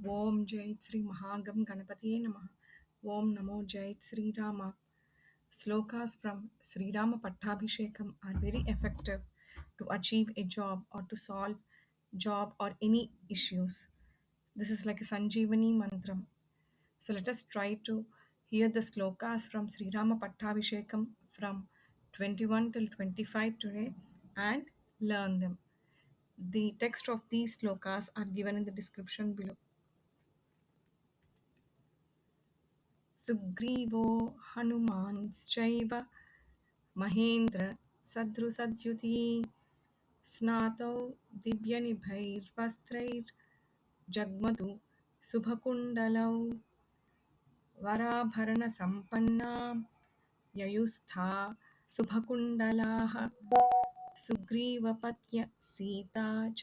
Om Jai Sri Mahagam Ganapatiye Namaha. Om Namo Jai Sri Rama. Slokas from Sri Rama Pattabhishekam are very effective to achieve a job or to solve job or any issues. This is like a Sanjeevani mantram. So let us try to hear the slokas from Sri Rama Pattabhishekam from 21 till 25 today and learn them. The text of these slokas are given in the description below. सुग्रीवो हनुमांश्चैव महेन्द्रसदृशद्युति स्नातौ दिव्यनिभैर्वस्त्रैर्जग्मतु शुभकुण्डलौ वराभरणसम्पन्नां ययुस्था शुभकुण्डलाः सुग्रीवपत्न्य Sita च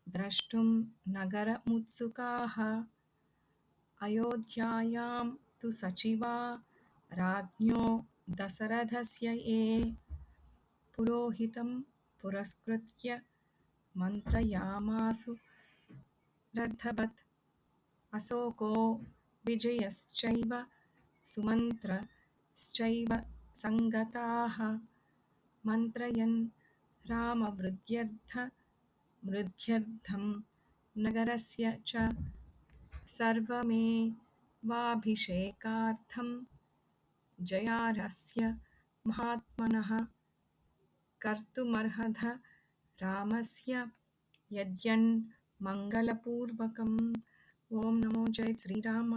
द्रष्टुं नगरमुत्सुकाः अयोध्यायां तु सचिवा राज्ञो दशरथस्य ये पुरोहितं पुरस्कृत्य मन्त्रयामासु रथवत् अशोको विजयश्चैव सुमन्त्रश्चैव सङ्गताः मन्त्रयन् रामवृद्ध्यर्थं नगरस्य च सर्वमेवाभिषेकार्थं जयार्हस्य महात्मनः कर्तुमर्हथ रामस्य यद्यन्मङ्गलपूर्वकम्. ओम नमो जय श्रीराम.